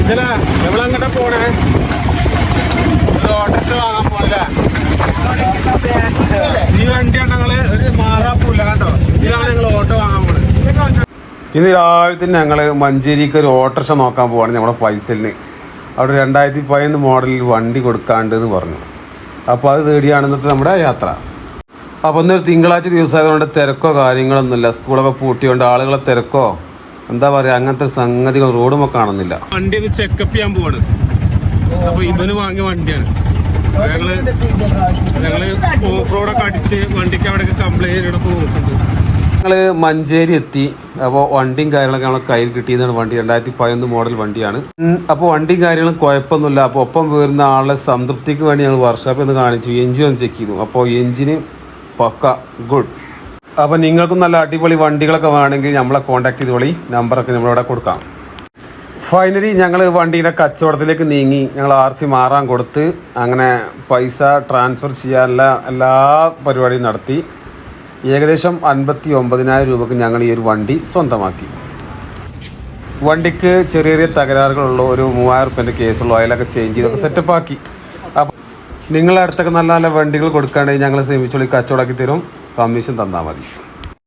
നമ്മളങ്ങോട്ടാ പോണേ? ഓട്ടോറിക്ഷ വാങ്ങാൻ പോണല്ലേ? ഈ വണ്ടിയാണ് ഞങ്ങള് ഒരു മാറാപ്പൂല്ല കണ്ടോ. ഇതിലാണ് ഞങ്ങൾ ഓട്ടോ വാങ്ങാൻ പോണത്. ഇന്ന് രാവിലെ തന്നെ ഞങ്ങള് മഞ്ചേരിക്ക് ഒരു ഓട്ടോറിക്ഷ നോക്കാൻ പോവാണ്. നമ്മുടെ പൈസലിന് അവിടെ 2011 മോഡലിൽ വണ്ടി കൊടുക്കാണ്ടെന്ന് പറഞ്ഞു. അപ്പോൾ അത് തേടിയാണ് ഇന്നത്തെ നമ്മുടെ യാത്ര. അപ്പോൾ ഇന്നൊരു തിങ്കളാഴ്ച ദിവസമായതുകൊണ്ട് തിരക്കോ കാര്യങ്ങളൊന്നുമില്ല. സ്കൂളൊക്കെ പൂട്ടിയോണ്ട് ആളുകളെ തിരക്കോ എന്താ പറയുക അങ്ങനത്തെ സംഗതികൾ റോഡുമൊക്കെ കാണുന്നില്ല. വണ്ടി ഒന്ന് ചെക്കപ്പ് ചെയ്യാൻ പോവാണ്. അപ്പോൾ ഇവന് വാങ്ങിയ വണ്ടിയാണ്. ഞങ്ങള് ഓഫ് റോഡൊക്കെ അടിച്ച് വണ്ടിക്ക് അവിടെയൊക്കെ കംപ്ലൈൻറ്റ് ഇടയ്ക്ക് നോക്കുന്നുണ്ട്. ഞങ്ങൾ മഞ്ചേരി എത്തി. അപ്പോൾ വണ്ടിയും കാര്യങ്ങളൊക്കെ നമ്മളെ കയ്യിൽ കിട്ടിയതാണ്. വണ്ടി 2011 മോഡൽ വണ്ടിയാണ്. അപ്പോൾ വണ്ടിയും കാര്യങ്ങളും കുഴപ്പമൊന്നുമില്ല. അപ്പോൾ ഒപ്പം വരുന്ന ആളുടെ സംതൃപ്തിക്ക് വേണ്ടി ഞങ്ങൾ വർക്ക്ഷോപ്പിൽ നിന്ന് കാണിച്ചു. എഞ്ചിൻ ഒന്ന് ചെക്ക് ചെയ്തു. അപ്പോൾ എഞ്ചിന് പക്ക ഗുഡ്. അപ്പോൾ നിങ്ങൾക്കും നല്ല അടിപൊളി വണ്ടികളൊക്കെ വേണമെങ്കിൽ നമ്മളെ കോൺടാക്ട് ചെയ്തോളി. നമ്പറൊക്കെ നമ്മളിവിടെ കൊടുക്കാം. ഫൈനലി ഞങ്ങൾ വണ്ടിയുടെ കച്ചവടത്തിലേക്ക് നീങ്ങി. ഞങ്ങൾ RC മാറാൻ കൊടുത്ത് അങ്ങനെ പൈസ ട്രാൻസ്ഫർ ചെയ്യാനുള്ള എല്ലാ പരിപാടിയും നടത്തി. ഏകദേശം 59,000 രൂപക്ക് ഞങ്ങൾ ഈ ഒരു വണ്ടി സ്വന്തമാക്കി. വണ്ടിക്ക് ചെറിയ ചെറിയ തകരാറുകളുള്ള ഒരു 3,000 റുപ്യൻ്റെ കേസുള്ളൂ. അതിലൊക്കെ ചേഞ്ച് ചെയ്തൊക്കെ സെറ്റപ്പാക്കി. അപ്പോൾ നിങ്ങളുടെ അടുത്തൊക്കെ നല്ല നല്ല വണ്ടികൾ കൊടുക്കാണ്ടെങ്കിൽ ഞങ്ങൾ ശ്രമിച്ചോളി, കച്ചവടമാക്കി തരും. കമ്മീഷൻ തന്നാൽ മതി.